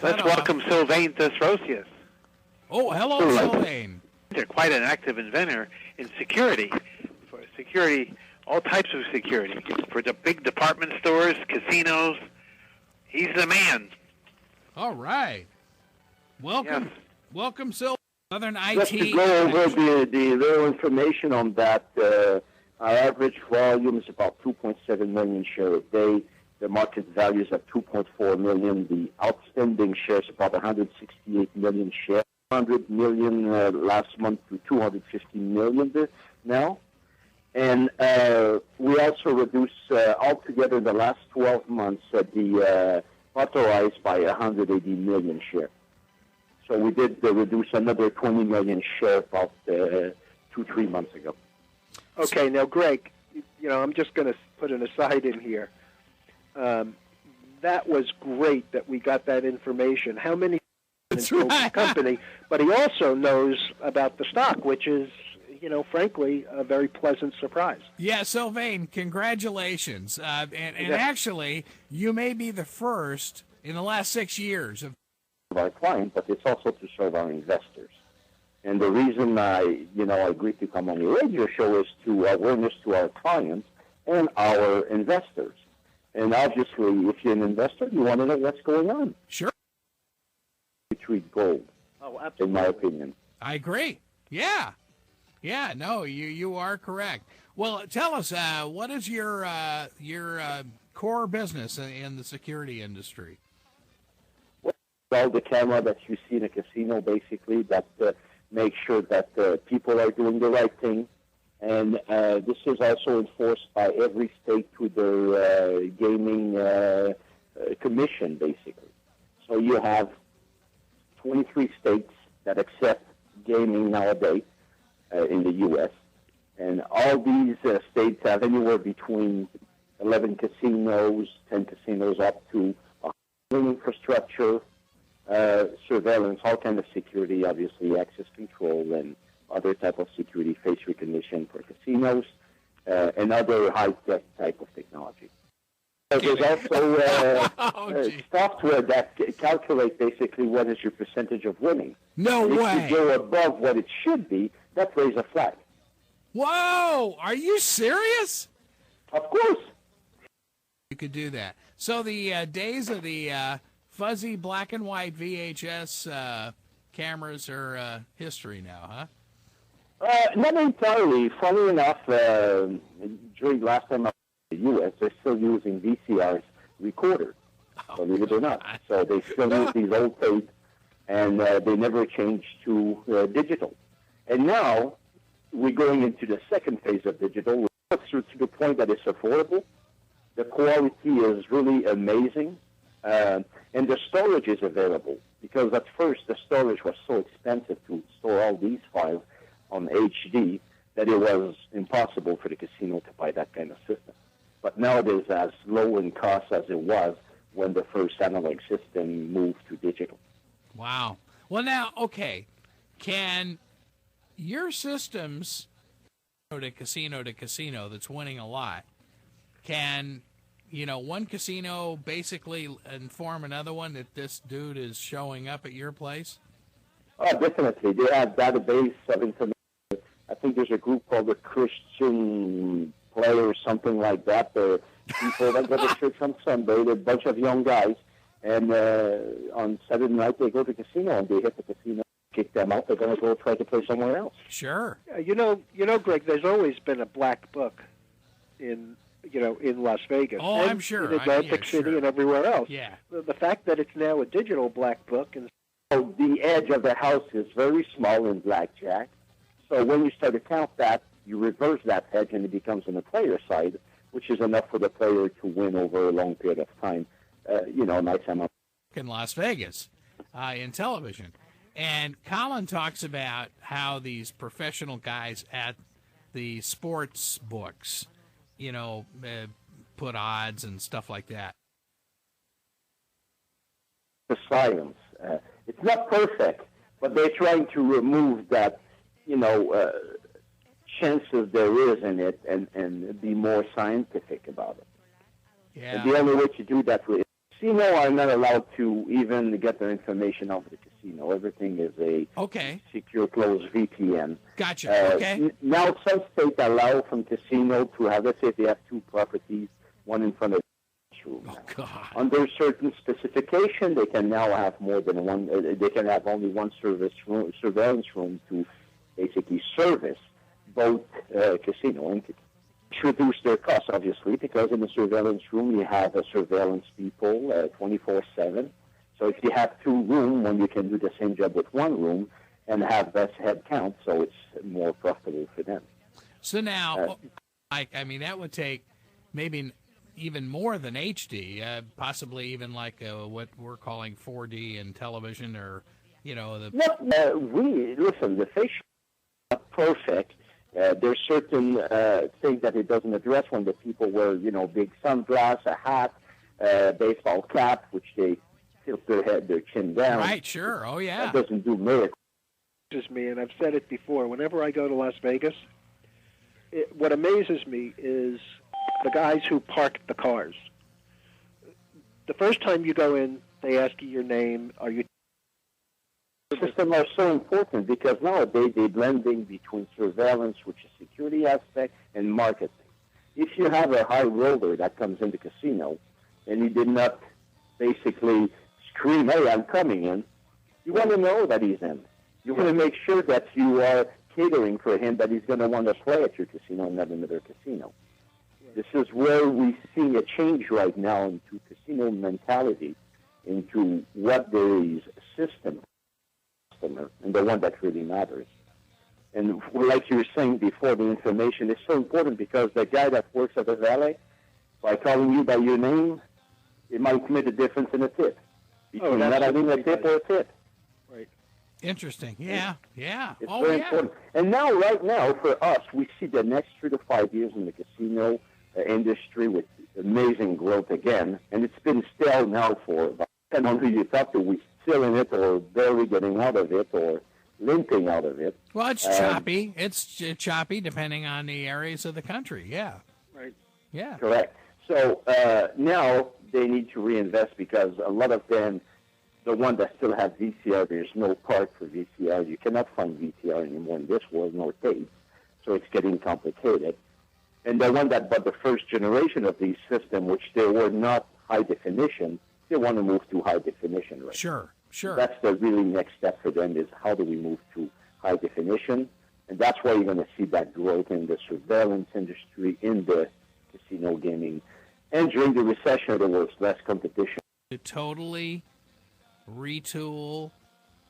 Let's welcome Sylvain Desrosiers. Oh, hello, Sylvain. They're quite an active inventor in security, for security, all types of security, for the big department stores, casinos. He's the man. All right. Welcome, Yes. welcome, Sylvain. Southern Just IT. to go over the little information on that, our average volume is about 2.7 million shares a day. The market value is at 2.4 million. The outstanding shares about 168 million shares. 100 million last month to 250 million now. And we also reduced altogether in the last 12 months the authorized by 180 million shares. So we did reduce another 20 million shares about 2-3 months ago. Okay, now, Greg, I'm just going to put an aside in here. That was great that we got that information. How many the company? But he also knows about the stock, which is, frankly, a very pleasant surprise. Yeah, Sylvain, congratulations. And actually, you may be the first in the last 6 years of our client, but it's also to serve our investors. And the reason I agreed to come on the radio show is to awareness to our clients and our investors. And obviously, if you're an investor, you want to know what's going on. Sure. You treat gold. Oh, absolutely. In my opinion. I agree. Yeah. Yeah, no, you are correct. Well, tell us, what is your core business in the security industry? Well, the camera that you see in a casino, basically, that makes sure that people are doing the right thing. And this is also enforced by every state through their gaming commission, basically. So you have 23 states that accept gaming nowadays in the U.S. And all these states have anywhere between 11 casinos, 10 casinos, up to infrastructure, surveillance, all kind of security, obviously access control and other type of security, face recognition for casinos, and other high-tech type of technology. There's also software that calculates basically what is your percentage of winning. No way. If you go above what it should be, that raises a flag. Whoa! Are you serious? Of course. You could do that. So the days of the fuzzy black and white VHS cameras are history now, huh? Not entirely. Funny enough, during last time I was in the U.S., they're still using VCRs recorders, believe it or not. So they still use these old tapes, and they never changed to digital. And now we're going into the second phase of digital, to the point that it's affordable. The quality is really amazing, and the storage is available. Because at first the storage was so expensive to store all these files on HD that it was impossible for the casino to buy that kind of system. But now it is as low in cost as it was when the first analog system moved to digital. Wow. Well, now, okay, can your systems to casino that's winning a lot, can, one casino basically inform another one that this dude is showing up at your place? Oh, definitely. They have database of information. I think there's a group called the Christian Player or something like that. They're people that go to church on Sunday. They're a bunch of young guys. And on Saturday night, they go to the casino, and they hit the casino, kick them out. They're going to go try to play somewhere else. Sure. Yeah, Greg, there's always been a black book in Las Vegas. Oh, and I'm sure. in Atlantic City and everywhere else. Yeah. The fact that it's now a digital black book and so the edge of the house is very small in blackjack. So when you start to count that, you reverse that edge and it becomes on the player side, which is enough for the player to win over a long period of time. Nice amount. In Las Vegas, in television. And Colin talks about how these professional guys at the sports books, put odds and stuff like that. The science. It's not perfect, but they're trying to remove that, chances there is in it and be more scientific about it. Yeah. And the only way to do that is casino are not allowed to even get their information out of the casino. Everything is a secure, closed VPN. Gotcha. Okay. Now, some states allow from casino to have, let's say, if they have two properties, one in front of the room. Oh, God. Under certain specification, they can now have more than one. They can have only one surveillance room to basically service both casino entities. Reduce their costs, obviously, because in the surveillance room you have surveillance people 24/7. So if you have two rooms, when you can do the same job with one room and have less head count, so it's more profitable for them. So now, I mean, that would take maybe even more than HD, possibly even like what we're calling 4D in television, or the. Listen. The facial is not perfect. There's certain things that it doesn't address when the people wear, big sunglasses, a hat, baseball cap, which they tilt their chin down. Right, sure. Oh, yeah. That doesn't do miracles. Amazes me, and I've said it before, whenever I go to Las Vegas, what amazes me is the guys who park the cars. The first time you go in, they ask you your name. Are you... Systems are so important because nowadays they're blending between surveillance, which is security aspect, and marketing. If you have a high roller that comes in the casino and he did not basically scream, "Hey, I'm coming in," you want to know that he's in. You want to make sure that you are catering for him, that he's going to want to play at your casino and not another casino. This is where we see a change right now into casino mentality, into what there is a system. And the one that really matters. And like you were saying before, the information is so important because the guy that works at the valet, by calling you by your name, it might make a difference in a tip. Between not having a tip or a tip. Right. Interesting. Yeah. It's very important. And now, right now, for us, we see the next 3 to 5 years in the casino industry with amazing growth again. And it's been still now for, depending on who you talk to, we still in it or barely getting out of it or limping out of it. Well, it's choppy. It's choppy depending on the areas of the country. Yeah. Right. Yeah. Correct. So now they need to reinvest because a lot of them, the one that still have VCR, there's no part for VCR. You cannot find VCR anymore in this world, nor tapes. So it's getting complicated. And the one that bought the first generation of these systems, which they were not high definition, they want to move to high definition right Sure. That's the really next step for them is how do we move to high definition? And that's why you're going to see that growth in the surveillance industry, in the casino gaming. And during the recession, there was less competition. To totally retool,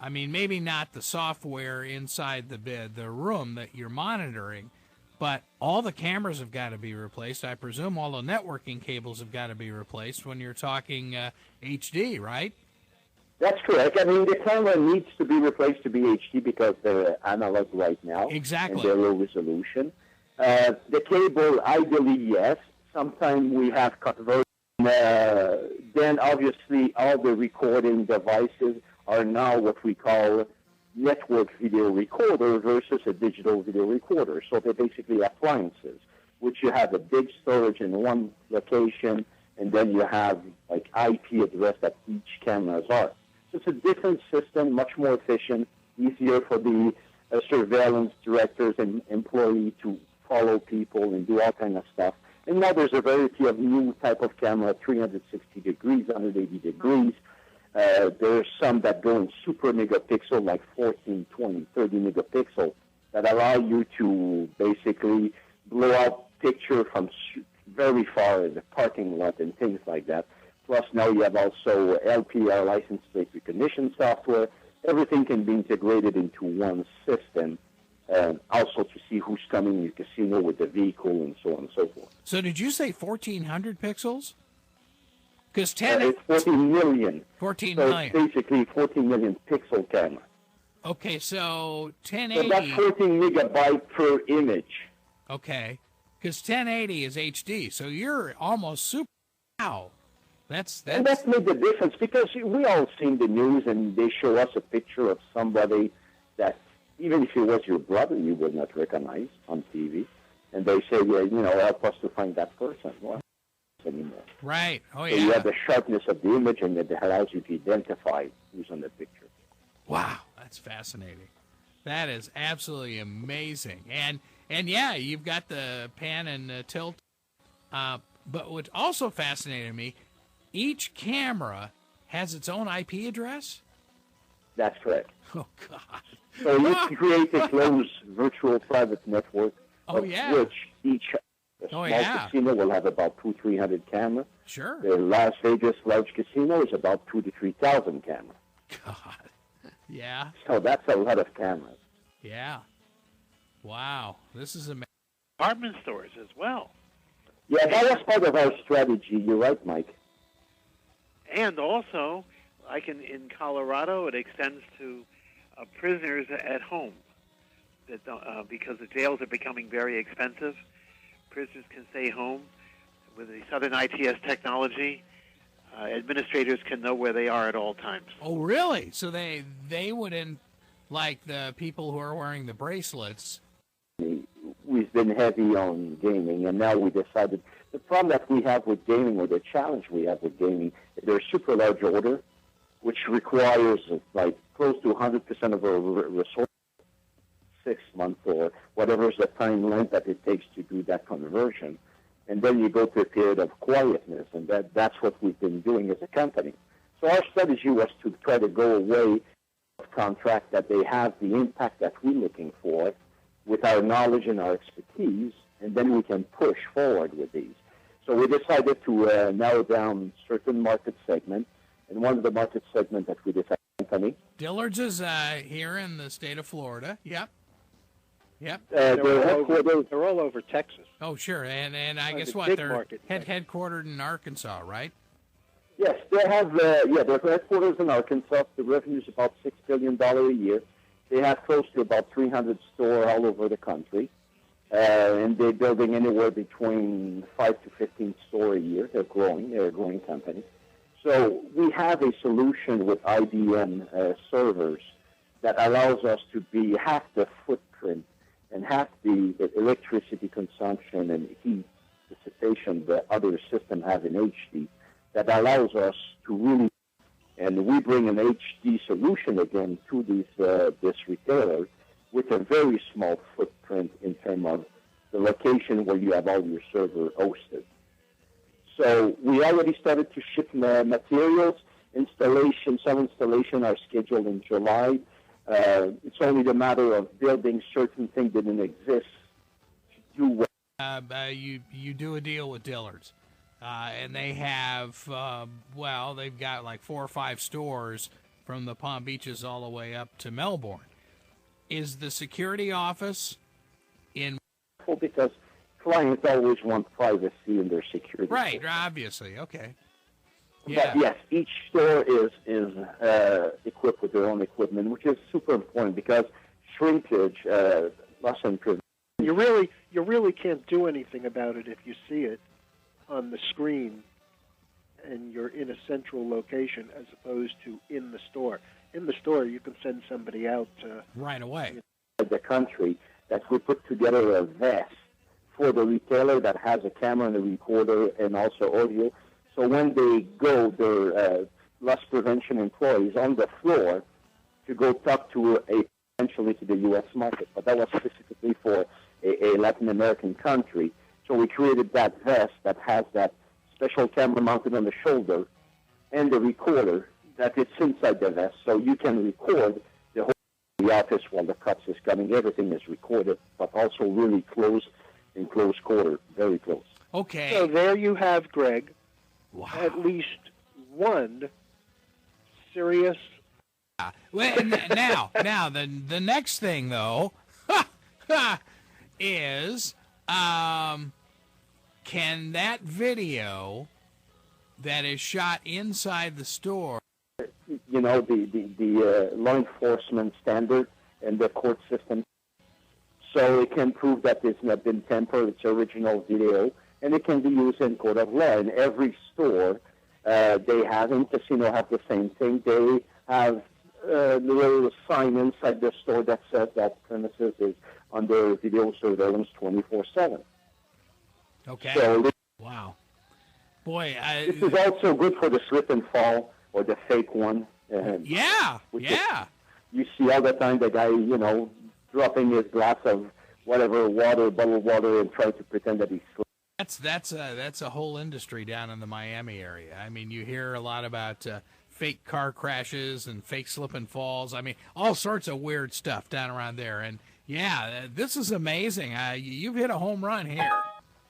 I mean, maybe not the software inside the room that you're monitoring, but all the cameras have got to be replaced. I presume all the networking cables have got to be replaced when you're talking HD, right? That's correct. I mean, the camera needs to be replaced to be HD because they're analog right now. Exactly. And they're low resolution. The cable, ideally, yes. Sometimes we have conversion. Then, obviously, all the recording devices are now what we call network video recorder versus a digital video recorder. So they're basically appliances, which you have a big storage in one location, and then you have like IP address that each cameras are. So it's a different system, much more efficient, easier for the surveillance directors and employees to follow people and do all kinds of stuff. And now there's a variety of new type of camera, 360 degrees, 180 degrees. There's some that go in super megapixel, like 14, 20, 30 megapixel, that allow you to basically blow out picture from very far in the parking lot and things like that. Plus now you have also LPR, license plate recognition software. Everything can be integrated into one system. Also to see who's coming in your casino with the vehicle and so on and so forth. So did you say 1,400 pixels? Because it's 14 million. 14 so million. It's basically 14 million pixel camera. Okay, so 1080. So that's 14 megabyte per image. Okay, because 1080 is HD, so you're almost super. Wow, And that's made the difference because we all seen the news and they show us a picture of somebody that even if it was your brother, you would not recognize on TV. And they say, help us to find that person. Well, anymore. Right. Oh, So yeah. you have the sharpness of the image, and it allows you to identify who's on the picture. Wow, that's fascinating. That is absolutely amazing. And yeah, you've got the pan and tilt. But what also fascinated me, each camera has its own IP address? That's correct. Oh, God. So you can create a closed virtual private network, Oh, of yeah. which each small casino will have about 200-300 cameras. Sure. The Las Vegas large casino is about 2,000 to 3,000 cameras. God. Yeah. So that's a lot of cameras. Yeah. Wow. This is amazing. Department stores as well. Yeah, that was part of our strategy. You're right, Mike. And also, like in Colorado, it extends to prisoners at home. That because the jails are becoming very expensive, prisoners can stay home. With the Southern ITS technology, administrators can know where they are at all times. Oh, really? So they wouldn't, like the people who are wearing the bracelets. We've been heavy on gaming, and now we decided the problem that we have with gaming, or the challenge we have with gaming, they're super large order, which requires like close to 100% of our resources, 6 months or whatever is the time length that it takes to do that conversion. And then you go to a period of quietness, and that's what we've been doing as a company. So our strategy was to try to go away from contract that they have the impact that we're looking for with our knowledge and our expertise, and then we can push forward with these. So we decided to narrow down certain market segments, and one of the market segments that we decided company. Dillard's is here in the state of Florida. Yep. Yep. They're all over Texas. Oh, sure. And I guess what? They're headquartered in Arkansas, right? Yes, they have, their headquarters in Arkansas. The revenue is about $6 billion a year. They have close to about 300 stores all over the country. And they're building anywhere between 5 to 15 stores a year. They're a growing company. So we have a solution with IBM servers that allows us to be half the footprint and half the electricity consumption and heat dissipation the other system have in HD. That allows us to really, and we bring an HD solution again to this retailer with a very small footprint in terms of the location where you have all your server hosted. So we already started to ship materials. Some installation are scheduled in July. It's only the matter of building certain things that didn't exist to do well. You do a deal with Dillard's, and they have, they've got like 4 or 5 stores from the Palm Beaches all the way up to Melbourne. Is the security office in... Well, because clients always want privacy in their security. Right, system. obviously. Okay. Yeah. But yes, each store is equipped with their own equipment, which is super important because shrinkage, loss and prevention. You really can't do anything about it if you see it on the screen and you're in a central location as opposed to in the store. In the store, you can send somebody out right away. The country that we put together a vest for the retailer that has a camera and a recorder and also audio. So when they go, their loss prevention employees on the floor to go talk to potentially to the U.S. market. But that was specifically for a Latin American country. So we created that vest that has that special camera mounted on the shoulder and the recorder that it's inside the vest. So you can record the whole office while the cuts is coming. Everything is recorded, but also really close in close quarter, very close. Okay. So there you have, Greg. Wow. At least one serious. Well, now, the next thing though is, can that video that is shot inside the store? You know, the law enforcement standard and the court system, so it can prove that it's not been tempered. It's original video. And it can be used in court of law. In every store, they have, in casino have the same thing. They have a little sign inside the store that says that premises is under video surveillance 24/7. Okay. So, wow. Boy, this is also good for the slip and fall or the fake one. Yeah. You see all the time the guy, dropping his glass of whatever water, bottled water, and trying to pretend that he's slipping. That's a whole industry down in the Miami area. I mean, you hear a lot about fake car crashes and fake slip and falls. I mean, all sorts of weird stuff down around there. And yeah, this is amazing. You've hit a home run here.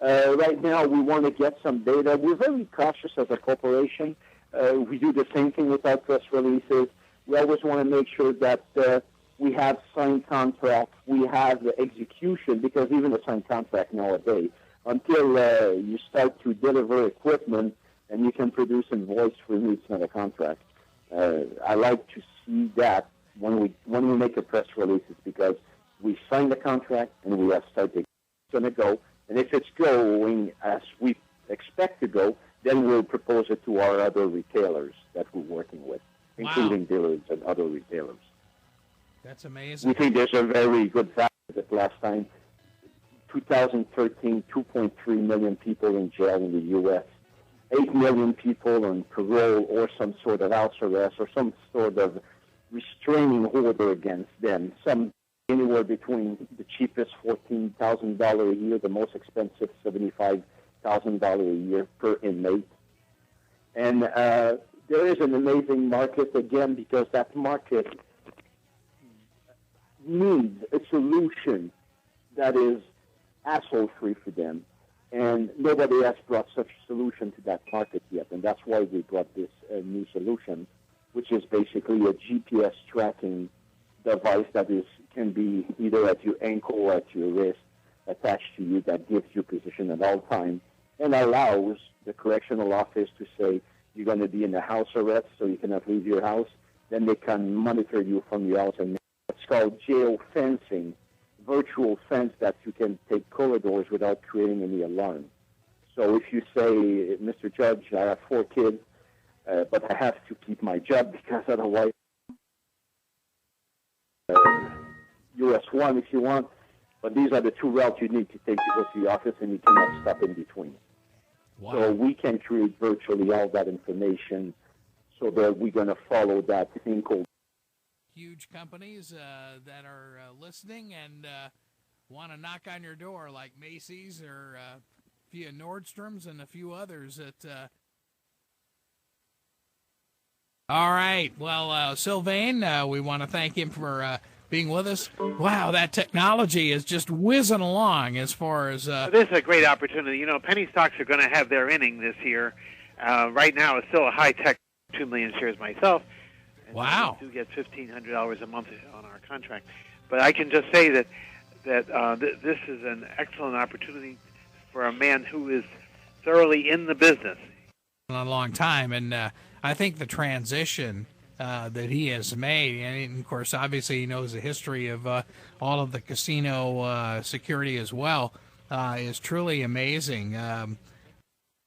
Right now, we want to get some data. We're very cautious as a corporation. We do the same thing with our press releases. We always want to make sure that we have signed contracts, we have the execution, because even a signed contract nowadays, until you start to deliver equipment and you can produce invoice for me, it's not a contract. I like to see that when we make a press release, it's because we sign the contract and we have started. It's going to go, and if it's going as we expect to go, then we'll propose it to our other retailers that we're working with, including dealers and other retailers. That's amazing. We think there's a very good value that last time, 2013, 2.3 million people in jail in the U.S., 8 million people on parole or some sort of house arrest or some sort of restraining order against them, some anywhere between the cheapest $14,000 a year, the most expensive $75,000 a year per inmate. And there is an amazing market, again, because that market needs a solution that is hassle-free for them. And nobody has brought such a solution to that market yet. And that's why we brought this new solution, which is basically a GPS tracking device that can be either at your ankle or at your wrist, attached to you, that gives you position at all times and allows the correctional office to say you're going to be in a house arrest, so you cannot leave your house. Then they can monitor you from your house. And it's called jail fencing, virtual fence that you can take corridors without creating any alarm. So if you say, Mr. Judge, I have 4 kids, but I have to keep my job because otherwise, US 1 if you want, but these are the 2 routes you need to take to go to the office, and you cannot stop in between. Wow. So we can create virtually all that information so that we're going to follow that thing called huge companies that are listening and want to knock on your door, like Macy's or via Nordstrom's and a few others. All right. Well, Sylvain, we want to thank him for being with us. Wow, that technology is just whizzing along as far as... This is a great opportunity. Penny stocks are going to have their inning this year. Right now, it's still a high-tech 2 million shares myself. Wow. We do get $1,500 a month on our contract. But I can just say that this is an excellent opportunity for a man who is thoroughly in the business. A long time, and I think the transition that he has made, and of course, obviously, he knows the history of all of the casino security as well, is truly amazing.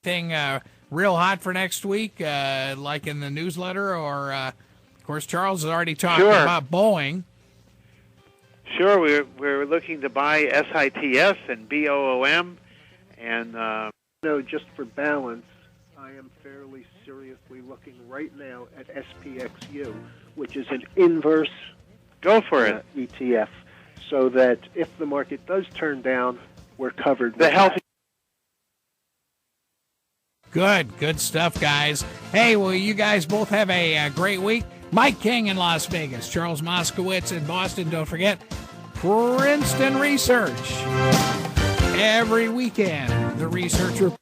Thing real hot for next week, like in the newsletter, or of course, Charles has already talked about Boeing. Sure, we're looking to buy SITS and BOOM, and just for balance, I am fairly seriously looking right now at SPXU, which is an inverse go for it ETF, so that if the market does turn down, we're covered. The healthy. Good stuff, guys. Hey, well, you guys both have a great week. Mike King in Las Vegas, Charles Moskowitz in Boston. Don't forget, Princeton Research. Every weekend, the Research Report.